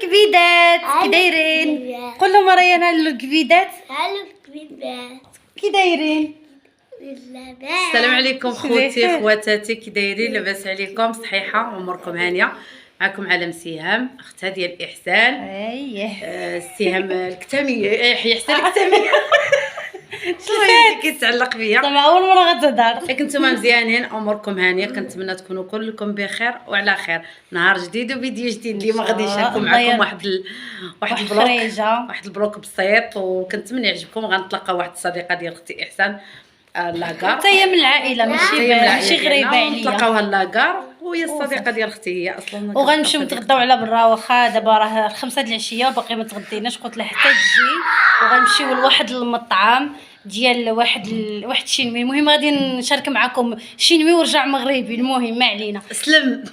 الكبيدات كي دايرين؟ قول لهم ريان هالو الكبيدات. هالو الكبيدات كي دايرين؟ السلام عليكم خوتي خواتاتي، كي دايرين؟ لاباس عليكم؟ صحيحه واموركم هانيه؟ معكم على مسيهام اختها ديال احسان. السهام الكتاميه، يحيى حسن الكتاميه. شنو كيتعلق بيا؟ طبعا اول مره غتهضر. كنتوما مزيانين؟ اموركم هانيه؟ كنتمنى تكونوا كلكم بخير وعلى خير. نهار جديد وفيديو جديد. اليوم غادي نشاركوا معكم واحد البلوك بسيط، وكنتمنى يعجبكم. غنتلاقاو واحد الصديقه ديال اختي احسان لاكار، حتى هي من العائله ماشي غريبه عليا. نتلاقاوها لاكار وهي الصديقه ديال اختي هي اصلا. وغنمشيو نتغداو على برا، واخا دابا راه 5 د العشيه وباقي ما تغديناش. قلت لها حتى تجي وغنمشيو لواحد المطعم ديال واحد الشينوي. المهم غادي نشارك معكم شينوي ورجع مغربي. المهم ما علينا. سلم.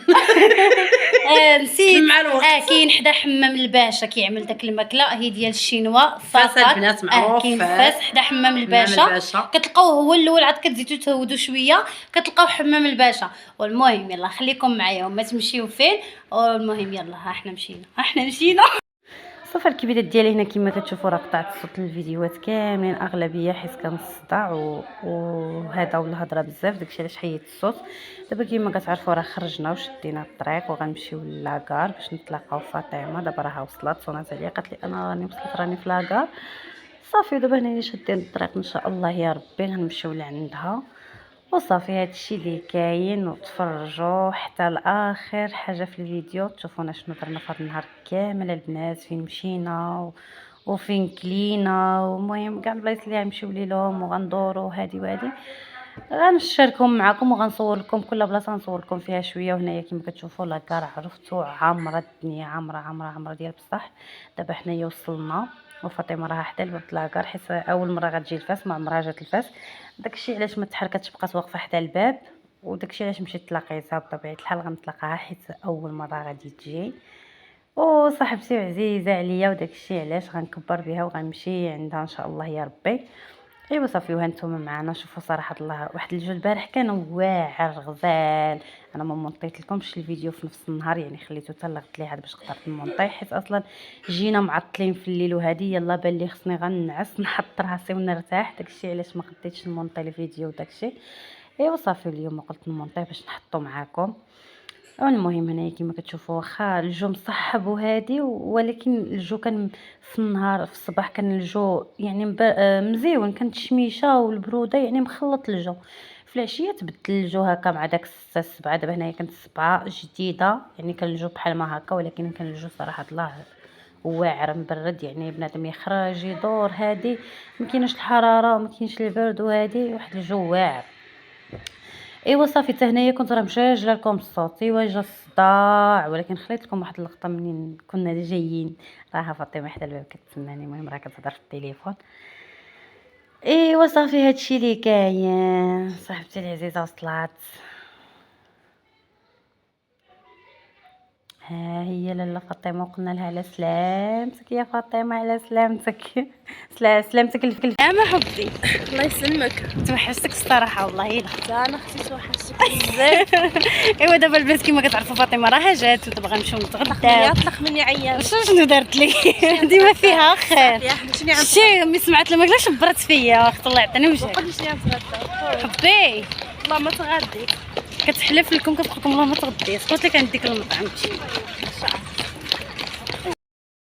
نسيت مع الوقت. كاين حدا حمام الباشا كيعمل داك الماكله هي ديال الشينوا فاس البنات معروف. كاين فاس حدا حمام الباشا. كتلقاوه هو الاول، عاد كتزيدو تهودوا شويه كتلقاو حمام الباشا. والمهم يلا خليكم معايا وما تمشيو فين. والمهم يلا ها حنا مشينا. صافي الكبيدات ديالي هنا كما كتشوفوا راه قطعت صوت الفيديوهات كاملين اغلبيه حيت كان الصداع وهذا ولا الهضره بزاف، داكشي علاش حيدت الصوت. دابا كما كتعرفوا راه خرجنا وشدينا الطريق وغنمشيو لاكار باش نتلاقاو فاطمه. دابا راه وصلت، صونات عليا قالت لي انا راني وصلت راني في لاكار. صافي دابا هنا شادين الطريق ان شاء الله يا ربي غنمشيو لعندها. وصافي هادشي اللي كاين، وتفرجوا حتى لاخر حاجه في الفيديو تشوفونا شنو درنا في هذا النهار كامل البنات، فين مشينا وفين كلينا، ومهم كاع البلايص اللي غنمشيو ليهم وغندورو هادي وهادي غنشاركهم معكم وغنصور لكم كل بلاصه نصور لكم فيها شويه. وهنايا كما كتشوفوا لاكار عرفتوا عامره الدنيا، عامره ديال بصح. دابا حنايا وصلنا وفاطمه راها حدا الباب لاكار حيت اول مره غتجي الفاس، ما عمرها جات الفاس. داكشي علاش ما تحركتش بقات واقفه حدا الباب، وداكشي علاش مشيت تلاقيتها. بطبيعه الحال غنتلاقاها حيت اول مره غادي تجي وصاحبتي عزيزه عليا، وداكشي علاش غنكبر بها وغنمشي عندها ان شاء الله يا ربي. ايوا صافي وهانتوما معنا. شوفوا صراحه الله واحد الجو البارح كان واعر غزال. انا ما مونطيت لكمش الفيديو في نفس النهار، يعني خليته حتى لغت لي عاد باش قدرت نمونطي، حيت اصلا جينا معطلين في الليل وهادي يلا بان لي خصني غنعس نحط راسي ونرتاح. داكشي علاش ما قديتش نمونطي الفيديو وداكشي. ايوا صافي اليوم قلت نمونطي باش نحطو معاكم. المهم هنايا كما كتشوفوا واخا الجو مصحب وهادي، ولكن الجو كان في النهار في الصباح كان الجو يعني مزيون، كانت الشميشه والبروده يعني مخلط الجو. في العشيه تبدل الجو هكا مع داك 6 7. دابا هنايا كانت 7 جديده، يعني كان الجو بحال ما هكا، ولكن كان الجو صراحه الله واعر مبرد، يعني بنادم يخرج يدور هادي ما كاينش الحراره وما كاينش البرد وهادي واحد الجو واعر. ايوا صافي حتى هنايا كنت راه مشاجله لكم الصوت. ايوا جا الصداع، ولكن خليت لكم واحد اللقطه منين كنا جايين. راها فاطمه حدا الباب كتسناني، المهم راه كتهضر في التليفون. ايوا صافي هادشي اللي كاين. صاحبتي العزيزه وصلات، ها هي لاله فاطمه، وقلنا لها على سلامتك يا فاطمه، على سلامتك. سلامتك الفكل. يا ما حبي الله يسلمك. توحشتك الصراحه والله. لا انا اختي توحشتك بزاف. ايوا دابا البنات كما كتعرفوا فاطمه راها جات ودابا غنمشيو نتغداو. طلق مني عيان. شنو درت لي؟ ديما فيها خير. يا حبيبتي شنو شتي ملي سمعت الماكله شبرت فيا اخت الله يعطيني وجهك. قولي شنو غنتغدى حبي والله ما تغدي. كتحلف لكم كتقول لكم والله ما تغديش. قلت لك عندك المطعم تمشي.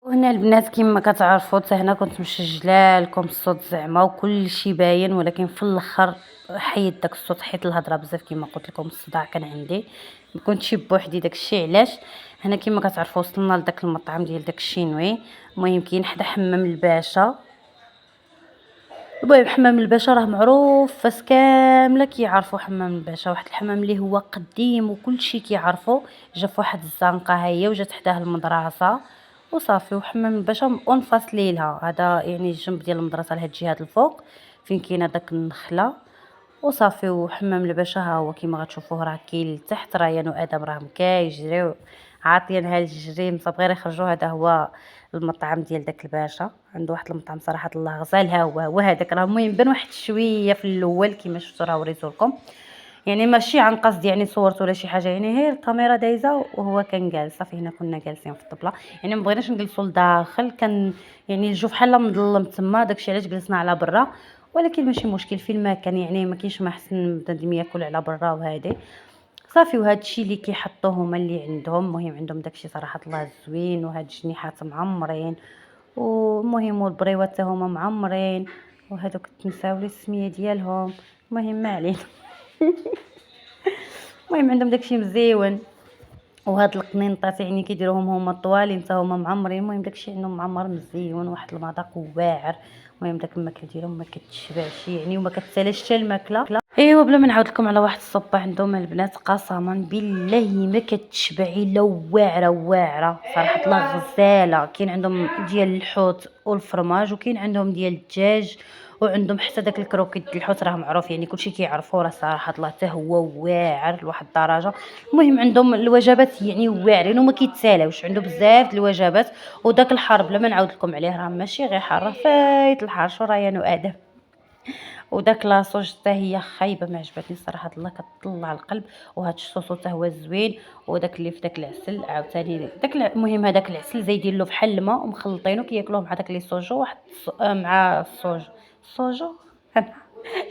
وهنا البنات كما كتعرفوا حتى هنا كنت مسجله لكم الصوت زعما وكل شيء باين، ولكن في الاخر حيد داك الصوت حيت الهضره بزاف. كما قلت لكم الصداع كان عندي، ما كنتش بوحدي. داك الشيء علاش هنا كما كتعرفوا وصلنا لداك المطعم ديال داك الشينوي. المهم كاين حدا حمام الباشا. المهم حمام الباشا راه معروف، فاس كامله كيعرفوا حمام الباشا. واحد الحمام اللي هو قديم وكل شيء كيعرفوا. جا في واحد الزنقه هي وجات حداه المدرسه وصافي. وحمام الباشا منفصلين لها، هذا يعني الجنب ديال المدرسه لهاد الجهه الفوق فين كاينه داك النخله وصافي. وحمام الباشا ها هو كما غتشوفوه راه كاين لتحت. ريان وادم راهم كيجريو عاطينها الجري مصابغين يخرجوا. هذا هو المطعم ديال داك الباشا، عنده واحد المطعم صراحه الله غزال. ها هو هذاك راه المهم بان واحد شويه في الاول كما شفتوا راه وريته لكم. يعني ماشي عن قصد يعني صورت ولا شي حاجه، يعني هي الكاميرا دايزه وهو كان جالس صافي. هنا كنا جالسين في الطبله، يعني ما بغيناش نجلسوا لداخل، كان يعني الجو بحال مظلم تما، داكشي علاش جلسنا على برا. ولكن ماشي مشكل في المكان، يعني ما كاينش ما احسن بنادم ياكل على برا وهادي صافي. وهذا الشيء اللي كيحطوه هما اللي عندهم، المهم عندهم داكشي صراحه الله زوين، وهاد الجنيحات معمرين، والمهم والبريوات حتى هما معمرين، وهذوك تنساو لي السميه ديالهم، المهم ما علينا. المهم عندهم داكشي مزيون، وهاد القنينطات يعني كيديروهم هما طوالين حتى هما معمرين. المهم داكشي عندهم معمر مزيون، واحد المذاق واعر. المهم داك الماكله ديالهم ما كتشبعش يعني، وما كتسالش حتى الماكله. ايوا بلا ما نعاود لكم على واحد الصبه عندهم البنات، قسما بالله ما كتشبعي الا واعره واعره صراحه الله غزاله. كاين عندهم ديال الحوت والفرماج، وكاين عندهم ديال الدجاج، وعندهم حتى داك الكروكيت ديال الحوت راه معروف يعني كلشي كيعرفوه، راه صراحه الله حتى هو واعر لواحد الدرجه. المهم عندهم الوجبات يعني واعرين وما كيتسالاوش، عنده بزاف د الوجبات. وداك الحار بلا ما نعاود لكم عليه راه ماشي غير حار، راه فايت الحار شو ريان وادم. وداك لاصوج حتى هي خايبه ما عجبتني صراحه الله، كطلع القلب. وهاد الصوص حتى هو زوين، وداك اللي في داك العسل عاوتاني المهم هذاك العسل زايدين له فحال الماء ومخلطينه كياكلوه مع داك لي سوجو واحد مع الصوج الصوجو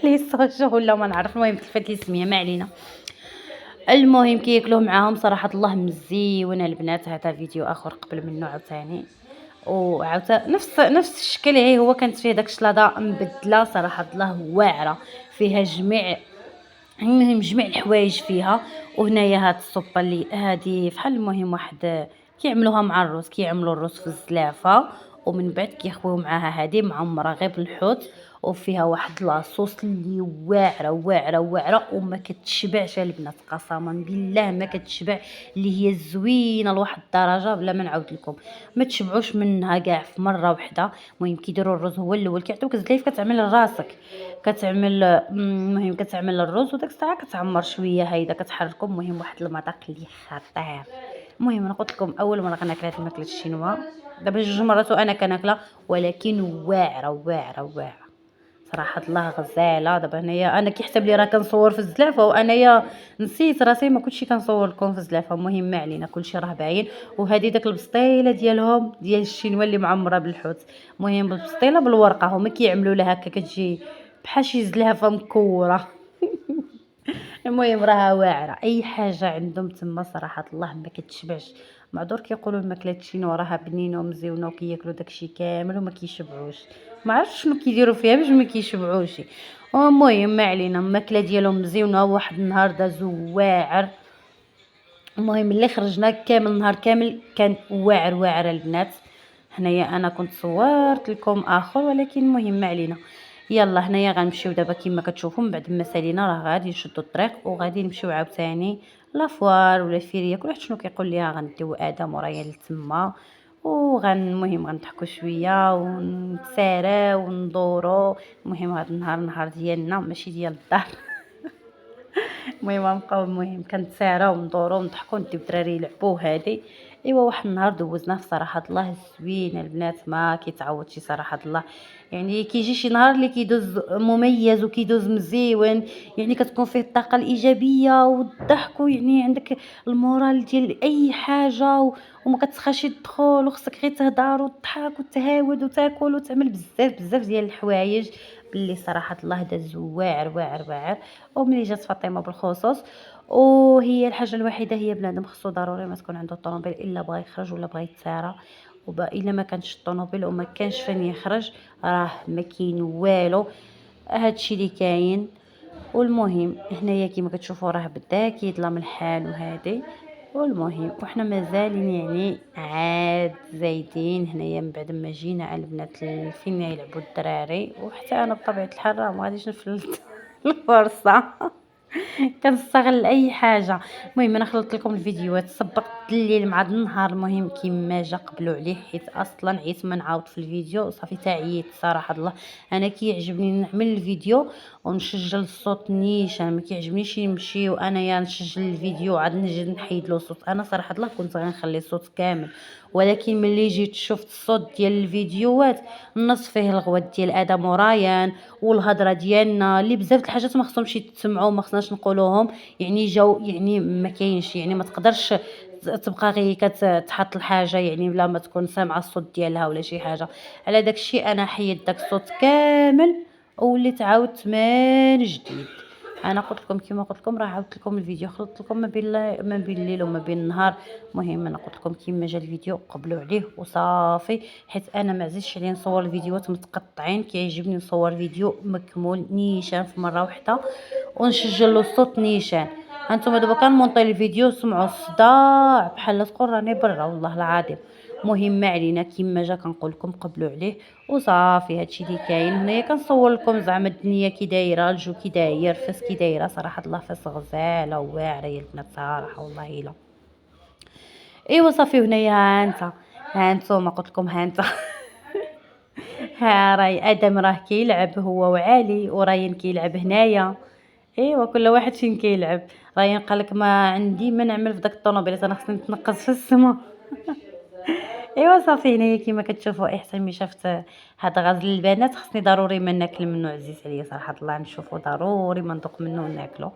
لي سوجو ولا ما نعرف، المهم تلفات لي السميه ما علينا. المهم كياكلوه معاهم صراحه الله مزيونه البنات. هذا فيديو اخر قبل منه عاوتاني، وعاوتاني نفس الشكل، هي هو كانت فيه داك الشلاضه مبدله صراحه الله واعره، فيها جميع المهم جميع الحوايج فيها. وهنايا هاد الصوبه اللي هادي فحال المهم واحد كيعملوها مع الرز، كيعملوا الرز في الزلافه ومن بعد كيخويو معاها هادي معمره غير بالحوت، وفيها واحد لاصوص اللي واعره واعره واعره وما كتشبعش البنات، قسما بالله ما كتشبع، اللي هي زوينه لواحد الدرجه بلا ما نعاود لكم، ما تشبعوش منها كاع في مره واحده. المهم كيديروا الرز هو الاول كيعطيوك زليف كتعمل لراسك، كتعمل المهم كتعمل الرز وداك الساعه كتعمر شويه هيدا كتحركهم. المهم واحد المذاق اللي خطير. المهم انا قلت لكم اول مره غناكل هاد الماكله الشينوا، دابا جوج مرات وانا كناكلها، ولكن واعره واعره واعره صراحه الله غزاله. دابا هنايا انا كيحسب لي راه كنصور في الزلافه، وانايا نسيت راسي ما كنتش كنصور لكم في الزلافه. المهم ما علينا كلشي راه باين. وهذه داك البسطيله ديالهم ديال الشينوا اللي معمره بالحوت، المهم بالبسطيله بالورقه هما كيعملوا لها هكا كتجي بحال شي زلافه مكوره. المهم راها واعره، اي حاجه عندهم تما صراحه الله ما كتشبعش. معذور كيقولوا الماكله الشينوا راها بنينه ومزيونه وكياكلوا داكشي كامل وما كيشبعوش، ما عرفتش شنو كيديروا فيها باش ما كيشبعوش. المهم ما علينا، الماكله ديالهم مزيونه. واحد النهار دازو واعر، المهم اللي خرجنا كامل النهار كامل كان واعر واعر البنات. هنايا انا كنت صورت لكم اخر، ولكن المهم ما علينا. يلا هنايا غنمشيو دابا كما كتشوفوا، من بعد ما سالينا راه غادي نشدوا الطريق وغادي نمشيو عاوتاني لافوار ولا فيريا، كل واحد شنو كيقول ليها. غنديو ادم ورايا لتما، المهم غنضحكوا شويه ونتساراو وندورو. المهم هذا النهار نهار ديالنا ماشي ديال الدار. المهم غنبقاو المهم كنتساراو وندورو ونضحكوا نديو الدراري يلعبوا هادي. ايوا واحد النهار دوزناه في صراحه الله زوين البنات، ما كيتعوضش صراحه الله. يعني كيجي شي نهار اللي كيدوز مميز وكيدوز مزيون، يعني كتكون فيه الطاقه الايجابيه والضحك، يعني عندك المورال ديال اي حاجه وما كتسخاش تدخل، وخصك غير تهضر وتضحك وتهاود وتاكل وتعمل بزاف بزاف ديال الحوايج. باللي صراحه الله داز واعر واعر واعر. وملي جات فاطمه بالخصوص، وهي الحاجه الوحيده هي بنادم خصو ضروري ما تكون عنده الطوموبيل الا بغى يخرج ولا بغى يتسارى. الا ما كانش الطوموبيل وما كانش فين يخرج راه ما كاين والو، هادشي اللي كاين. والمهم هنايا كما كتشوفوا راه بدا كيظلم الحال وهادي. والمهم وحنا مازالين يعني عاد زايدين هنايا من بعد ما جينا البنات فين يلعبوا الدراري، وحتى انا بطبيعه الحال راه ما غاديش نفلت الفرصه. كنستغل اي حاجه. المهم انا خلطت لكم الفيديوهات، سبقت الليل مع النهار. المهم كيما جا قبلوا عليه، حيت اصلا عيت ما نعاود في الفيديو صافي تعييت صراحه الله. انا كيعجبني نعمل الفيديو ونسجل الصوت نيشان، ما كيعجبنيش نمشي وانا نسجل الفيديو عاد نجي نحيد له الصوت. انا صراحه الله كنت غنخلي الصوت كامل ولكن ملي جيت شفت الصوت ديال الفيديوهات النص فيه الغوات ديال ادم وريان والهضره ديالنا اللي بزاف د الحاجات ما خصهمش يتسمعوا ما خصناش نقولوهم، يعني جاو يعني ما كاينش، يعني ما تقدرش تبقى غير كتحط الحاجه يعني بلا ما تكون سامعه الصوت ديالها ولا شي حاجه. على داك الشيء انا حيدت داك الصوت كامل ووليت عاودت من جديد. انا قلت لكم كما قلت لكم راه عاودت لكم الفيديو، خلطت لكم ما بين الليل وما بين النهار. المهم انا قلت لكم كما جا الفيديو قبلوا عليه وصافي، حيت انا ما عزيزش عليا نصور الفيديوهات متقطعين، كيعجبني نصور فيديو مكمول نيشان في مره واحده ونسجل له الصوت نيشان. هانتوما دابا كنمونطي الفيديو سمعوا الصداع بحال تقول راني برا والله العظيم. مهم ما علينا كيما جا كنقول لكم قبلوا عليه وصافي. هادشي اللي كاين هنايا كنصور لكم زعما الدنيا كي دايره، الجو كي داير، فاس كي دايره. صراحه الله فاس غزاله وواعره يا البنات صراحه والله الا. ايوا صافي هنايا ها انتوما قلت لكم ها انت ها راي ادم راه كيلعب هو وعلي، وريان كيلعب هنايا. ايوا كل واحد فين كيلعب. ريان قالك ما عندي ما نعمل في داك الطوموبيلات، انا خصني نتنقص في السما. ايوا صافي هنايا كيما كتشوفوا احسن ملي شفت هاد غزل البنات خصني ضروري ما ناكل منه، عزيز عليا صراحه الله نشوفو ضروري ما ندوق منه وناكلو.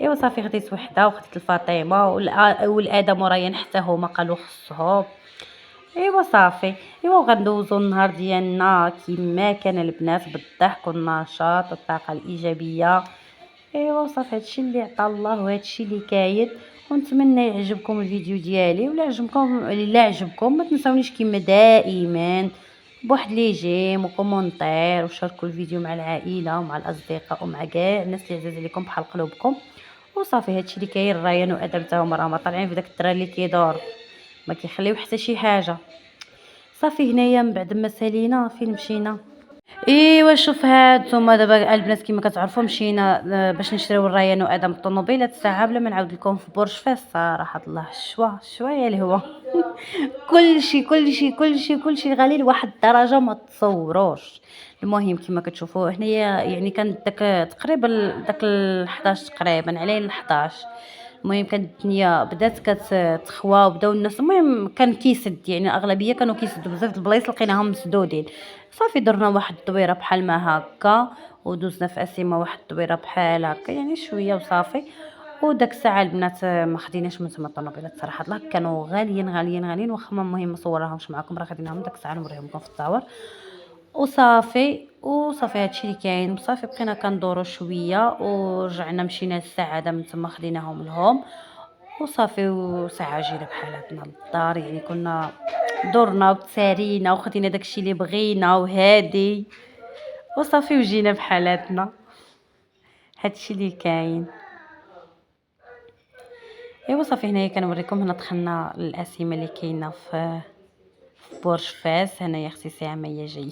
ايوا صافي خديت وحده وخديت الفاطمه والادم وريان حتى هما قالوا خصهم. ايوا صافي. ايوا غندوزو النهار ديالنا كيما كان البنات بالضحك والنشاط والطاقه الايجابيه. ايوا صافي هادشي اللي عطا الله وهادشي اللي كاين. ونتمنى يعجبكم الفيديو ديالي، ولا عجبكم ما تنساونيش كما دائما بواحد لي جيم وكومونتير، وشاركوا الفيديو مع العائله ومع الاصدقاء ومع كاع الناس اللي عزاز عليكم بحال قلوبكم. وصافي هادشي اللي كاين. ريان وادم تا هما راهما طالعين في داك الدراري اللي كيدور ما كيخليو حتى شي حاجه. صافي هنايا من بعد ما سالينا فين مشينا. ايوا شوف هانتوما دابا البنات كما كتعرفوا مشينا باش نشريو الريان وادم الطوموبيلات الساعه بلا ما نعاود لكم في برج فاس. صراحه الله الشوا يا الهوا كلشي غالي لواحد الدرجه ما تصوروش. المهم كما كتشوفوا هنايا يعني كان داك تقريبا داك 11 تقريبا على 11. المهم كانت الدنيا بدات كتخوى وبداو الناس، المهم كان كيسد يعني الاغلبيه كانوا كيسدوا بزاف د البلايص لقيناهم مسدودين. صافي درنا واحد الدويره بحال ما هكا ودوزنا في اسيمه واحد الدويره بحال هكا يعني شويه وصافي. وداك الساعه البنات ما خديناش من تما الطوموبيلات صراحه الله كانوا غاليين واخا المهم ما صورناهمش معكم راه خديناهم داك الساعه نوريهم لكم في التصاور. وصافي هادشي اللي كاين. صافي بقينا كندورو شويه ورجعنا مشينا للسعاده من تما خديناهم لهم. وصافي وساعه جينا بحالاتنا للدار يعني كنا دورنا وتسارينا وخدينا داكشي اللي بغينا وهادي. وصافي وجينا بحالاتنا. هادشي اللي كاين. ايوا صافي هنايا كنوريكم هنا دخلنا للاسيمه اللي كاينه في برج فاس. هنايا اختي سامه هي جايه،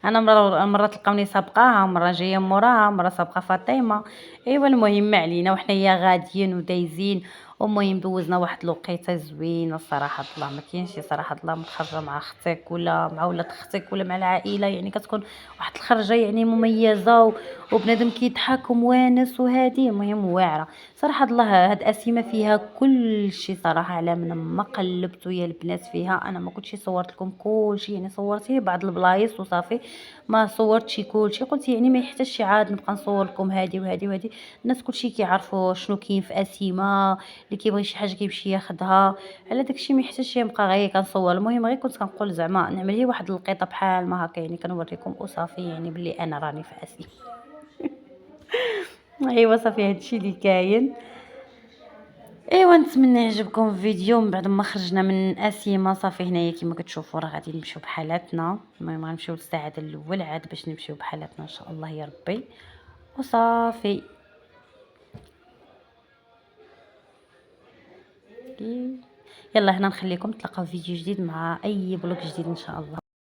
انا مره تلقاوني سابقاها، مره جايه موراها، مره سابقه فاطمه. ايوا المهم ما علينا وحنايا غاديين ودايزين. المهم دوزنا واحد الوقيته زوينه الصراحه الله ما كاينش صراحه الله متخرجه مع اختك ولا مع ولاد اختك ولا مع العائله يعني كتكون واحد الخرجه يعني مميزه وبنادم كيضحك وموانس وهادي. المهم واعره صراحه الله. هاد اسيمه فيها كل شيء صراحه على من ما قلبت يا البنات فيها. انا ما كنتش صورت لكم كل شيء يعني صورت بعض البلايص وصافي ما صورتش كل شيء. قلت يعني ما يحتاجش عاد نبقى نصور لكم هادي وهادي الناس كلشي كيعرفوا شنو كاين في اسيمه. اللي كيبغي شي حاجه كيمشي ياخدها على داكشي ما يحتاجش نبقى غير كنصور. المهم غير كنت كنقول زعما نعمل هي واحد القيطه بحال ما هكا يعني كنوريكم وصافي يعني بلي انا راني في اسيمه. ايوا صافي هادشي اللي كاين. ايوا نتمنى يعجبكم الفيديو. من بعد ما خرجنا من اسيمه صافي هنايا كما كتشوفوا راه غادي نمشيو بحالاتنا. المهم غنمشيو للساعه الاول عاد باش نمشيو بحالاتنا ان شاء الله يا ربي. وصافي يلا هنا نخليكم تلقاو فيديو جديد مع اي بلوك جديد ان شاء الله.